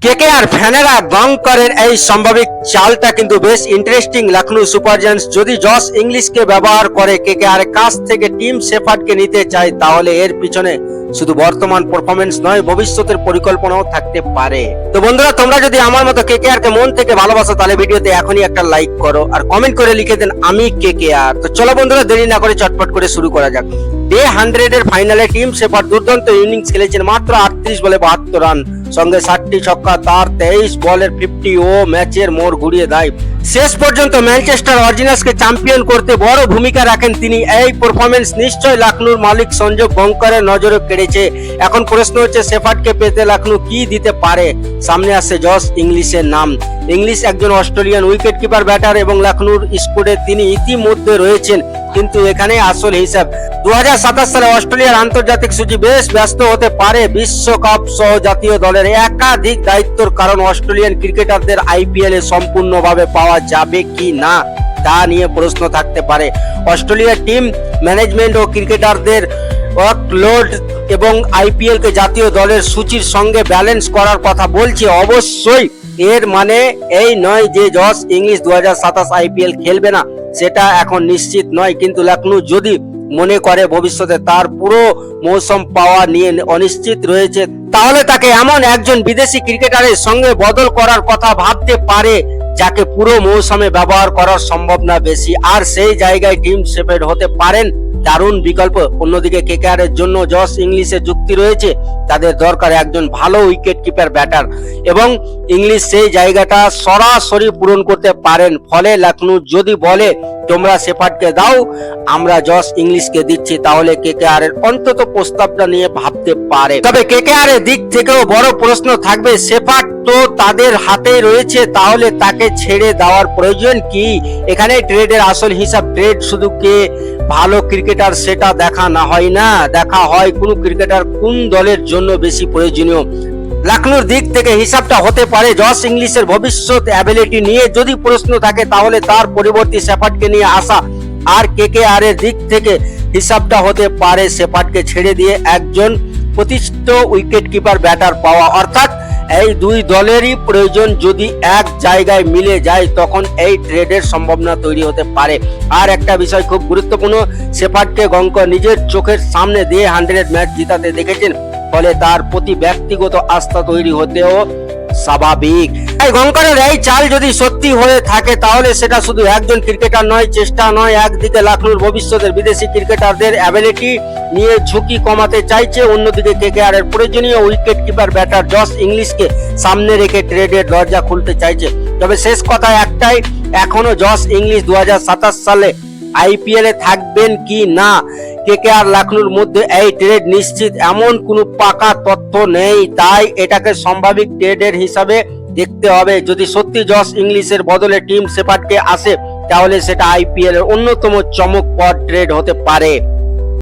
KKR ফ্যানেরা গঙ্করের এই সম্ভাবিত চালটা কিন্তু বেশ ইন্টারেস্টিং। লখনৌ সুপার জায়ান্টস যদি জস ইংলিশকে ব্যবহার করে কেকেআর কাছ থেকে টিম শেফার্ডকে নিতে চায়, তাহলে এর পিছনে শুধু বর্তমান পারফরমেন্স নয়, ভবিষ্যতের পরিকল্পনাও থাকতে পারে। তো বন্ধুরা, তোমরা যদি আমার মতো কেকেআর কে মন থেকে ভালোবাসো, তাহলে ভিডিওতে এখনই একটা লাইক করো আর কমেন্ট করে লিখে দেন আমি কেকেআর। তো চলো বন্ধুরা, দেরি না করে চটপট করে শুরু করা যাক। ডে 100 এর ফাইনালে টিম শেফার্ড দুর্দান্ত ইনিংস খেলেছেন। মাত্র 38 বলে 72 রান, সঙ্গে 60টি ছক্কা, তার 23 বলের 50 ও ম্যাচের মোড় ঘুরিয়ে দেয়। শেষ পর্যন্ত ম্যানচেস্টার অরিজিনালসকে চ্যাম্পিয়ন করতে বড় ভূমিকা রাখেন তিনি। এই পারফরম্যান্স নিশ্চয় লখনৌর মালিক সঞ্জয় গঙ্করের নজরে কেড়েছে। এখন প্রশ্ন হচ্ছে, শেফার্ডকে পেতে লখনৌ কি দিতে পারে? সামনে আসছে জস ইংলিশের নাম। ইংলিশ একজন অস্ট্রেলিয়ান উইকেট কিপার ব্যাটার এবং লখনৌর স্কোয়াডে তিনি ইতিমধ্যে রয়েছেন। কিন্তু এখানে আসল হিসাব, 2027 সালে অস্ট্রেলিয়ার আন্তর্জাতিক সূচি বেশ ব্যস্ত হতে পারে। বিশ্বকাপ সহ জাতীয় দলের একাধিক দায়িত্বর কারণ অস্ট্রেলিয়ান ক্রিকেটারদের আইপিএল এ সম্পূর্ণভাবে পাওয়া যাবে কি না তা নিয়ে প্রশ্ন থাকতে পারে। অস্ট্রেলিয়ার টিম ম্যানেজমেন্ট ও ক্রিকেটারদের ওয়ার্কলোড এবং আইপিএল কে জাতীয় দলের সূচির সঙ্গে ব্যালেন্স করার কথা বলছে। অবশ্যই এর মানে এই নয় যে জস ইংলিশ 2027 আইপিএল খেলবে না, সেটা এখন নিশ্চিত নয়। কিন্তু লখনৌ যদি মনে করে ভবিষ্যতে তার পুরো মৌসুম পাওয়া নিয়ে অনিশ্চিত রয়েছে, তাহলে তাকে এমন একজন বিদেশি ক্রিকেটারের সঙ্গে বদল করার কথা ভাবতে পারে যাকে পুরো মৌসুমে ব্যবহার করার সম্ভাবনা বেশি। আর সেই জায়গায় টিম শেফার্ড হতে পারেন দারুণ বিকল্প। অন্যদিকে কেকেআর এর জন্য জস ইংলিশের যুক্তি রয়েছে। তাদের দরকার একজন ভালো উইকেট কিপার ব্যাটার এবং ইংলিশ সেই জায়গাটা সরাসরি পূরণ করতে পারেন। ফলে লখনৌ যদি বলে তোমরা শেফার্ডকে দাও, আমরা জস ইংলিশকে দিচ্ছি, তাহলে কেকেআর এর অন্তত প্রস্তাবটা নিয়ে ভাবতে পারে। তবে কেকেআর এর দিক থেকেও বড় প্রশ্ন থাকবে, শেফার্ড তো তাদের হাতেই রয়েছে, তাহলে তাকে ছেড়ে দেওয়ার প্রয়োজন কি? এখানে ট্রেডের আসল হিসাব। ট্রেড শুধু কে ভালো ক্রিকেটার সেটা দেখা না হয় না, দেখা হয় কোন ক্রিকেটার কোন দলের জন্য বেশি প্রয়োজনীয়। লখনৌর দিক থেকে হিসাবটা হতে পারে জস ইংলিশের ভবিষ্যৎ অ্যাবিলিটি নিয়ে। যদি প্রশ্ন থাকে তাহলে তার পরিবর্তে শেফার্ডকে নিয়ে আসা। আর কেকেআর এর দিক থেকে হিসাবটা হতে পারে শেফার্ডকে ছেড়ে দিয়ে একজন প্রতিষ্ঠিত উইকেট কিপার ব্যাটার পাওয়া। অর্থাৎ এই দুই দলেরই প্রয়োজন যদি এক জায়গায় মিলে যায়, তখন এই ট্রেডের সম্ভাবনা তৈরি হতে পারে। আর একটা বিষয় খুব গুরুত্বপূর্ণ, শেফার্ডকে গঙ্কর নিজের চোখের সামনে দিয়ে 100 ম্যাচ জিতাতে দেখেছেন, ফলে তার প্রতি ব্যক্তিগত আস্থা তৈরি হতেও স্বাভাবিক। তাই গঙ্করের এই চাল যদি সত্যি হয়ে থাকে, তাহলে সেটা শুধু একজন ক্রিকেটার নয়, চেষ্টা নয়। একদিকে লখনৌর ভবিষ্যতের বিদেশি ক্রিকেটারদের অ্যাবিলিটি নিয়ে ঝুঁকি কমাতে চাইছে, অন্যদিকে কেকেআর এর প্রয়োজনীয় উইকেট কিপার ব্যাটার জস ইংলিশকে সামনে রেখে ট্রেডের দরজা খুলতে চাইছে। তবে শেষ কথা একটাই, এখনো জস ইংলিশ 2027 সালে আইপিএল এ থাকবেন কি না, কেকেআর লখনৌর মধ্যে এই ট্রেড নিশ্চিত এমন কোনো পাকা তথ্য নেই। তাই এটাকে সম্ভাবিত ট্রেডের হিসাবে দেখতে হবে। যদি সত্যি জস ইংলিশের বদলে টিম শেফার্ডকে আসে, তাহলে সেটা আইপিএল এর অন্যতম চমকপ্রদ ট্রেড হতে পারে।